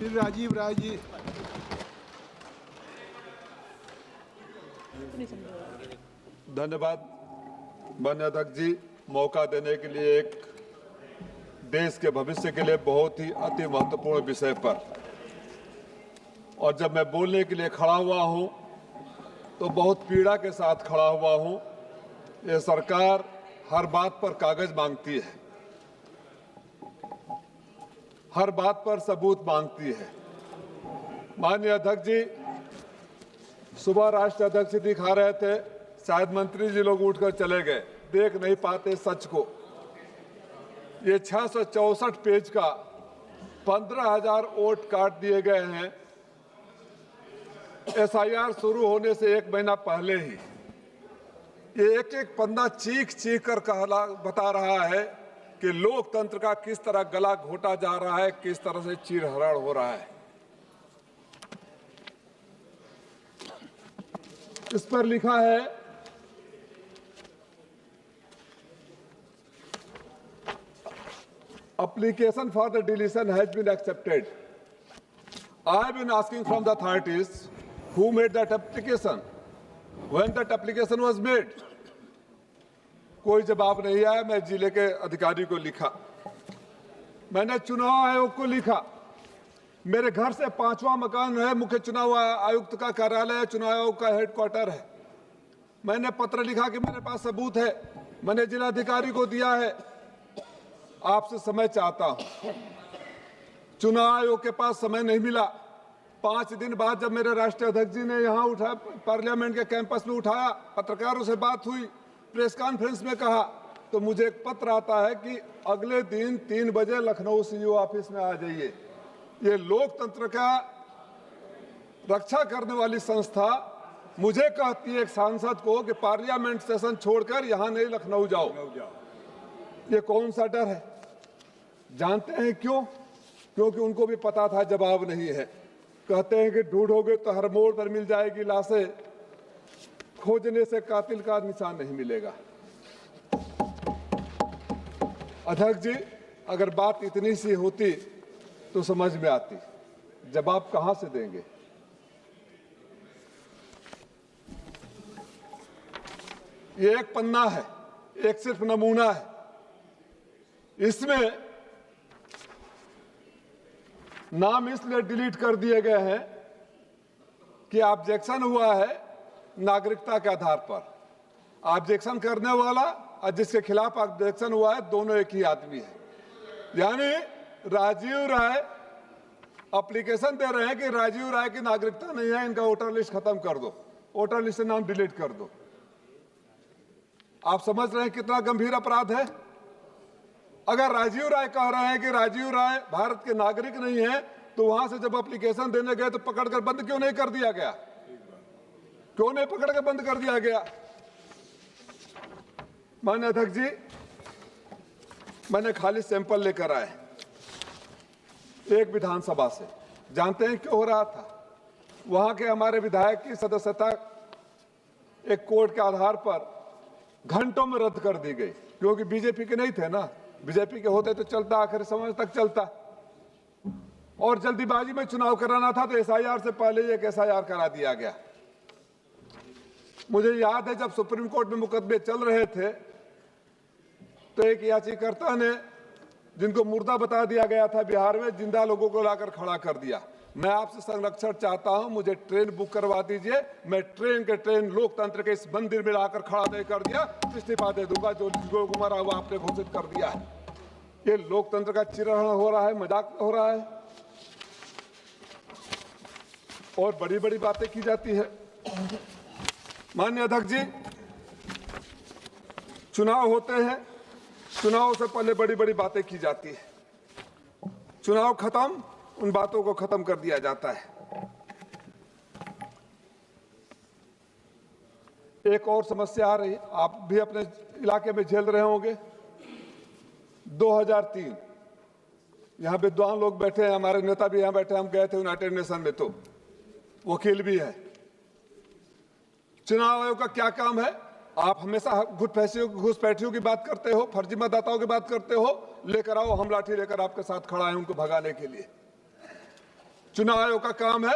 राजीव राय जी। धन्यवाद माननीय अध्यक्ष जी, मौका देने के लिए एक देश के भविष्य के लिए बहुत ही अति महत्वपूर्ण विषय पर। और जब मैं बोलने के लिए खड़ा हुआ हूं तो बहुत पीड़ा के साथ खड़ा हुआ हूं। ये सरकार हर बात पर कागज मांगती है, हर बात पर सबूत मांगती है। माननीय अध्यक्ष जी, सुबह राष्ट्रीय अध्यक्ष जी दिखा रहे थे, शायद मंत्री जी लोग उठकर चले गए, देख नहीं पाते सच को। ये 664 पेज का 15,000 वोट काट दिए गए हैं एसआईआर शुरू होने से 1 महीना पहले ही। ये एक एक पन्ना चीख चीख कर बता रहा है कि लोकतंत्र का किस तरह गला घोटा जा रहा है, किस तरह से चीरहरण हो रहा है। इस पर लिखा है application for the deletion has been accepted. I have been asking from the authorities who made that application, when that application was made. कोई जवाब नहीं आया। मैं जिले के अधिकारी को लिखा, मैंने चुनाव आयोग को लिखा। मेरे घर से 5वां मकान है, मुख्य चुनाव आयुक्त का कार्यालय है, चुनाव आयोग का हेडक्वार्टर है। मैंने पत्र लिखा कि मेरे पास सबूत है, मैंने जिलाधिकारी को दिया है। आपसे समय चाहता हूं। चुनाव आयोग के पास समय नहीं मिला। 5 दिन बाद जब मेरे राष्ट्रीय अध्यक्ष जी ने यहां उठाया, पार्लियामेंट के कैंपस में उठाया, पत्रकारों से बात हुई, प्रेस कॉन्फ्रेंस में कहा, तो मुझे एक पत्र आता है कि अगले दिन 3 बजे लखनऊ सीईओ ऑफिस में आ जाइए। ये लोकतंत्र का रक्षा करने वाली संस्था मुझे कहती है, एक सांसद को, कि पार्लियामेंट सेशन छोड़कर यहां नहीं लखनऊ जाओ। ये कौन सा डर है? जानते हैं क्यों? क्योंकि उनको भी पता था जवाब नहीं है। कहते हैं कि ढूंढोगे तो हर मोड़ पर मिल जाएगी लाशें, खोजने से कातिल का निशान नहीं मिलेगा। अध्यक्ष जी, अगर बात इतनी सी होती तो समझ में आती, जवाब कहां से देंगे? ये एक पन्ना है, एक सिर्फ नमूना है। इसमें नाम इसलिए डिलीट कर दिए गए हैं कि ऑब्जेक्शन हुआ है नागरिकता के आधार पर। ऑब्जेक्शन करने वाला और जिसके खिलाफ ऑब्जेक्शन हुआ है, दोनों एक ही आदमी है। यानी राजीव राय एप्लीकेशन दे रहे हैं कि राजीव राय की नागरिकता नहीं है, इनका वोटर लिस्ट खत्म कर दो, वोटर लिस्ट से नाम डिलीट कर दो। आप समझ रहे हैं कितना गंभीर अपराध है? अगर राजीव राय कह रहे हैं कि राजीव राय भारत के नागरिक नहीं है, तो वहां से जब एप्लीकेशन देने गए तो पकड़कर बंद क्यों नहीं कर दिया गया? क्यों नहीं पकड़कर बंद कर दिया गया? माननीय अध्यक्ष जी, मैंने खाली सैंपल लेकर आए एक विधानसभा से। जानते हैं क्यों हो रहा था? वहां के हमारे विधायक की सदस्यता एक कोर्ट के आधार पर घंटों में रद्द कर दी गई, क्योंकि बीजेपी के नहीं थे ना। बीजेपी के होते तो चलता, आखिरी समय तक चलता। और जल्दीबाजी में चुनाव कराना था तो एसआईआर से पहले ही एक एसआईआर करा दिया गया। मुझे याद है जब सुप्रीम कोर्ट में मुकदमे चल रहे थे तो एक याचिकाकर्ता ने, जिनको मुर्दा बता दिया गया था बिहार में, जिंदा लोगों को लाकर खड़ा कर दिया। मैं आपसे संरक्षण चाहता हूं, मुझे ट्रेन बुक करवा दीजिए, मैं ट्रेन के ट्रेन लोकतंत्र के इस मंदिर में लाकर खड़ा नहीं कर दिया, इस्तीफा दे दूंगा जो मरा हुआ आपने घोषित कर दिया है। ये लोकतंत्र का चिरहरण हो रहा है, मजाक हो रहा है। और बड़ी बड़ी बातें की जाती है। माननीय अध्यक्ष जी, चुनाव होते हैं, चुनाव से पहले बड़ी बड़ी बातें की जाती है। चुनाव खत्म, उन बातों को खत्म कर दिया जाता है। एक और समस्या आ रही, आप भी अपने इलाके में झेल रहे होंगे। 2003, यहां विद्वान लोग बैठे हैं, हमारे नेता भी यहां बैठे हैं, हम गए थे यूनाइटेड नेशन में, तो वकील भी है। चुनाव आयोग का क्या काम है? आप हमेशा घुसपैठियों की बात करते हो, फर्जी मतदाताओं की बात करते हो, लेकर आओ, हम लाठी लेकर आपके साथ खड़ा है उनको भगाने के लिए। चुनाव आयोग का काम है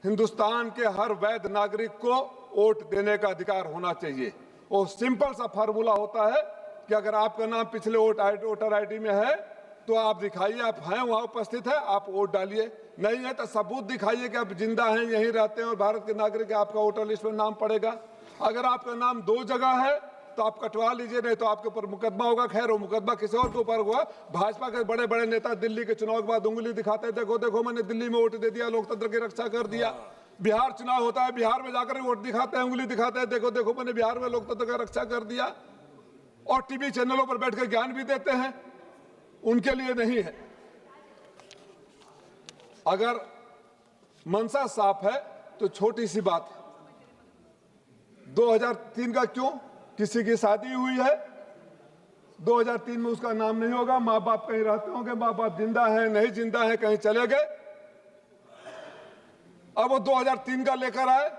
हिंदुस्तान के हर वैध नागरिक को वोट देने का अधिकार होना चाहिए। वो सिंपल सा फार्मूला होता है कि अगर आपका नाम पिछले वोटर आईडी में है तो आप दिखाइए, आप हैं वहां उपस्थित है, आप वोट डालिए। नहीं है तो सबूत दिखाइए कि आप जिंदा हैं, यहीं रहते हैं और भारत के नागरिक, आपका वोटर लिस्ट में नाम पड़ेगा। अगर आपका नाम 2 जगह है तो आप कटवा लीजिए, नहीं तो आपके ऊपर मुकदमा होगा। खैर वो मुकदमा किसी और के ऊपर हुआ। भाजपा के बड़े बड़े नेता दिल्ली के चुनाव के बाद उंगली दिखाते, देखो देखो मैंने दिल्ली में वोट दे दिया, लोकतंत्र की रक्षा कर दिया। बिहार चुनाव होता है, बिहार में जाकर वोट दिखाते हैं, उंगली दिखाते हैं, देखो देखो मैंने बिहार में लोकतंत्र की रक्षा कर दिया। और टीवी चैनलों पर बैठकर ज्ञान भी देते हैं, उनके लिए नहीं है। अगर मनसा साफ है तो छोटी सी बात है, 2003 का क्यों? किसी की शादी हुई है 2003 में, उसका नाम नहीं होगा, माँ बाप कहीं रहते होंगे, माँ बाप जिंदा है नहीं जिंदा है, कहीं चले गए, अब वो 2003 का लेकर आए।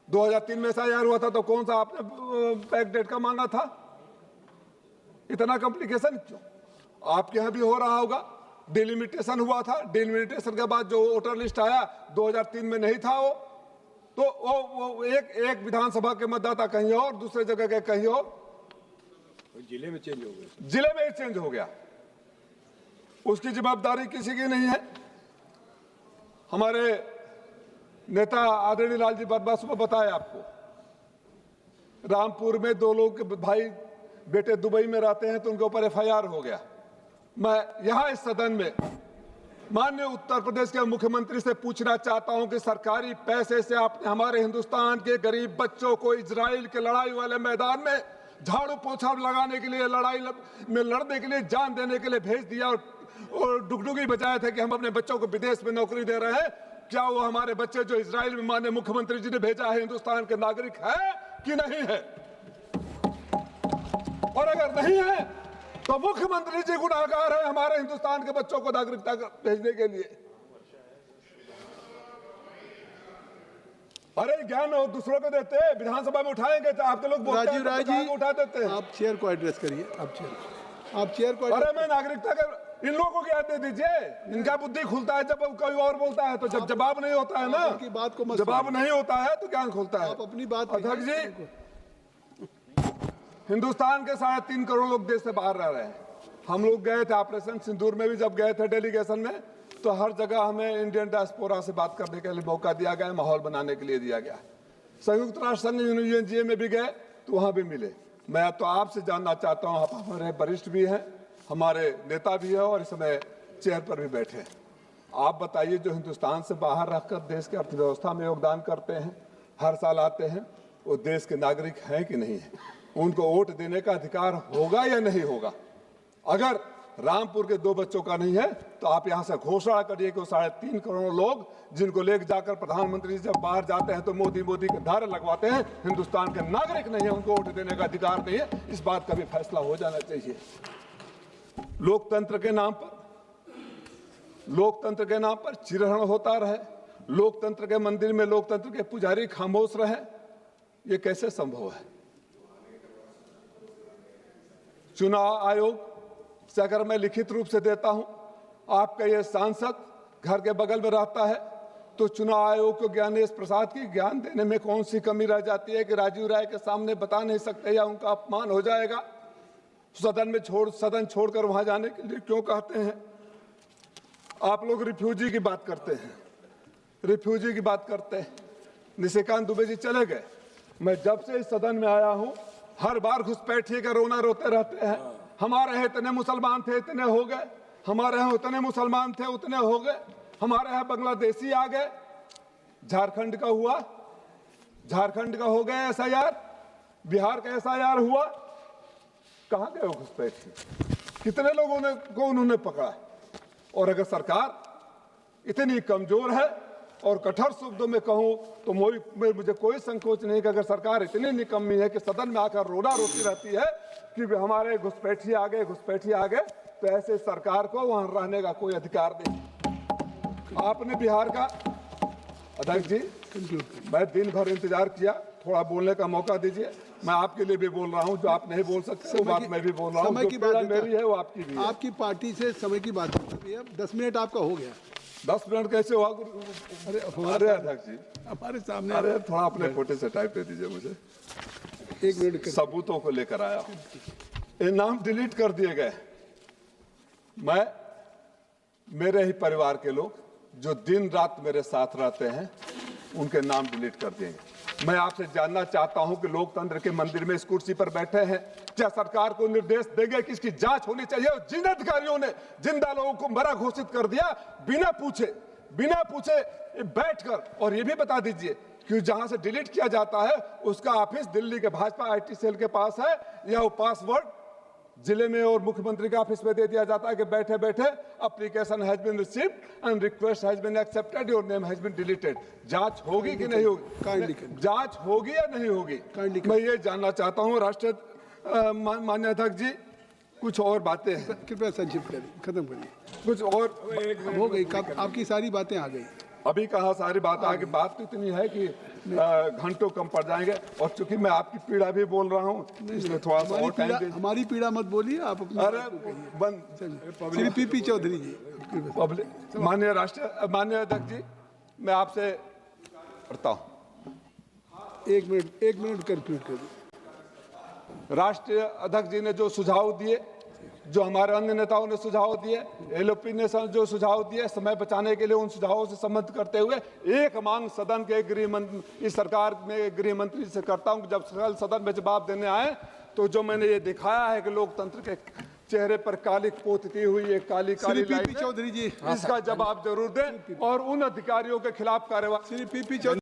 2003 में एसआईआर हुआ था तो कौन सा आपने बैक डेट का मांगा था? इतना कॉम्प्लिकेशन क्यों? आपके यहां भी हो रहा होगा। डिलिमिटेशन हुआ था, डिलिमिटेशन के बाद जो वोटर लिस्ट आया 2003 में नहीं था वो, तो वो एक विधानसभा के मतदाता कहीं और, दूसरे जगह के कहीं और, जिले में चेंज हो गया, जिले में ही चेंज हो गया। उसकी जवाबदारी किसी की नहीं है। हमारे नेता आदरणीय लालजी वर्मा सुबह बताया आपको, रामपुर में 2 लोग के भाई बेटे दुबई में रहते हैं तो उनके ऊपर एफआईआर हो गया। मैं यहां इस सदन में माननीय उत्तर प्रदेश के मुख्यमंत्री से पूछना चाहता हूं कि सरकारी पैसे से आपने हमारे हिंदुस्तान के गरीब बच्चों को इजराइल के लड़ाई वाले मैदान में झाड़ू पोछा लगाने के लिए, लड़ाई में लड़ने के लिए, जान देने के लिए भेज दिया और डुगडुगी बजाए थे कि हम अपने बच्चों को विदेश में नौकरी दे रहे हैं। क्या वो हमारे बच्चे जो इजराइल में माननीय मुख्यमंत्री जी ने भेजा है हिंदुस्तान के नागरिक है कि नहीं है? और अगर नहीं है तो मुख्यमंत्री जी गुनाहगार है हमारे हिंदुस्तान के बच्चों को नागरिकता भेजने के लिए। अरे ज्ञान दूसरों को देते हैं, विधानसभा में उठाएंगे तो आपके लोग राजीव राय जी उठा देते हैं। आप चेयर को एड्रेस करिए, आप चेयर को। अरे मैं नागरिकता का इन लोगों को ज्ञान दे दीजिए, इनका बुद्धि खुलता है जब कोई और बोलता है, तो जब जवाब नहीं होता है ना, की बात को जवाब नहीं होता है तो ज्ञान खुलता है। आप अपनी बात। अध्यक्ष जी, हिंदुस्तान के 3.5 करोड़ लोग देश से बाहर रह रहे हैं। हम लोग गए थे ऑपरेशन सिंदूर में भी, जब गए थे डेलीगेशन में, तो हर जगह हमें इंडियन डायस्पोरा से बात करने के लिए मौका दिया गया, माहौल बनाने के लिए दिया गया। संयुक्त राष्ट्र संघ यूएनजीए में भी गए तो वहां भी मिले। मैं तो आपसे जानना चाहता हूं, आप हमारे वरिष्ठ भी हैं, हमारे नेता भी हैं और इस समय चेयर पर भी बैठे हैं, आप बताइए जो हिंदुस्तान से बाहर रहकर देश की अर्थव्यवस्था में योगदान करते हैं, हर साल आते हैं, वो देश के नागरिक हैं कि नहीं है? उनको वोट देने का अधिकार होगा या नहीं होगा? अगर रामपुर के 2 बच्चों का नहीं है तो आप यहां से घोषणा करिए कि 3.5 करोड़ लोग जिनको लेकर जाकर प्रधानमंत्री जब बाहर जाते हैं तो मोदी मोदी के नारे लगवाते हैं, हिंदुस्तान के नागरिक नहीं है, उनको वोट देने का अधिकार नहीं है। इस बात का भी फैसला हो जाना चाहिए। लोकतंत्र के नाम पर चिरहरण होता रहे, लोकतंत्र के मंदिर में लोकतंत्र के पुजारी खामोश रहे, ये कैसे संभव है? चुनाव आयोग से अगर मैं लिखित रूप से देता हूं, आपका ये सांसद घर के बगल में रहता है, तो चुनाव आयोग को ज्ञानेश प्रसाद की ज्ञान देने में कौन सी कमी रह जाती है कि राजीव राय के सामने बता नहीं सकते या उनका अपमान हो जाएगा? सदन छोड़कर वहां जाने के लिए क्यों कहते हैं? आप लोग रिफ्यूजी की बात करते हैं, निशिकांत दुबे जी चले गए। मैं जब से इस सदन में आया हूं हर बार घुसपैठिए का रोना रोते रहते हैं, हमारे यहाँ इतने मुसलमान थे इतने हो गए, हमारे यहाँ उतने मुसलमान थे उतने हो गए, हमारे यहाँ बांग्लादेशी आ गए। झारखंड का हुआ, झारखंड का हो गया एसआईआर, बिहार का एसआईआर हुआ, कहां गए वो घुसपैठिए? कितने लोगों को उन्होंने पकड़ा? और अगर सरकार इतनी कमजोर है और कठोर शब्दों में कहूं तो मुझे कोई संकोच नहीं कि अगर सरकार इतनी निकम्मी है कि सदन में आकर रोना रोती रहती है कि हमारे घुसपैठिए आ गए, तो ऐसे सरकार को वहां रहने का कोई अधिकार नहीं। आपने बिहार का, अध्यक्ष जी मैं दिन भर इंतजार किया, थोड़ा बोलने का मौका दीजिए। मैं आपके लिए भी बोल रहा हूं, जो आप नहीं बोल सकते वो बात मैं भी बोल रहा हूं, जो पीड़ा मेरी है वो आपकी भी है। आपकी पार्टी से समय की बात है, 10 मिनट आपका हो गया। 10 मिनट कैसे हुआ? अरे अरे अध्यक्ष जी, हमारे सामने अरे थोड़ा अपने फोटे से टाइप दे दीजिए मुझे। 1 मिनट सबूतों को लेकर आया हूं। ये नाम डिलीट कर दिए गए। मैं, मेरे ही परिवार के लोग जो दिन रात मेरे साथ रहते हैं, उनके नाम डिलीट कर दिएंगे। मैं आपसे जानना चाहता हूं कि लोकतंत्र के मंदिर में इस कुर्सी पर बैठे हैं, क्या सरकार को निर्देश देंगे कि इसकी जांच होनी चाहिए? और जिन अधिकारियों ने जिंदा लोगों को मरा घोषित कर दिया बिना पूछे बैठकर, और ये भी बता दीजिए कि जहां से डिलीट किया जाता है उसका ऑफिस दिल्ली के भाजपा आईटी सेल के पास है, या वो पासवर्ड जिले में और मुख्यमंत्री के ऑफिस में दे दिया जाता है कि बैठे बैठे application has been received and request has been accepted, your name has been deleted. जांच होगी कि नहीं होगी? जांच होगी या नहीं होगी? मैं ये जानना चाहता हूँ। माननीय अध्यक्ष जी, कुछ और बातें हैं, कृपया संक्षिप्त करिए, खत्म करिए। कुछ और हो गई, आपकी सारी बातें आ गई। अभी कहा सारी बात आगे, बात तो इतनी है कि घंटों कम पड़ जाएंगे, और चूंकि मैं आपकी पीड़ा भी बोल रहा हूँ इसलिए थोड़ा सा और टाइम दीजिए। हमारी पीड़ा मत बोलिए आप अपनी। अरे बंद। श्री पीपी चौधरी जी, पब्लिक। माननीय अध्यक्ष जी, मैं आपसे करता हूँ 1 मिनट कंप्लीट कर दीजिए। राष्ट्रीय अध्यक्ष जी ने जो सुझाव दिए, जो हमारे अन्य नेताओं ने सुझाव दिए, एलओपी ने जो सुझाव दिए, समय बचाने के लिए उन सुझावों से संबंध करते हुए एक मांग सदन के गृह मंत्री, इस सरकार में गृह मंत्री से करता हूं कि जब कल सदन में जवाब देने आए तो जो मैंने ये दिखाया है कि लोकतंत्र के चेहरे पर काली पोती हुई एक काली लाइन, चौधरी जी, इसका जवाब जरूर दें और उन अधिकारियों के खिलाफ कार्रवाई। श्री पीपी चौधरी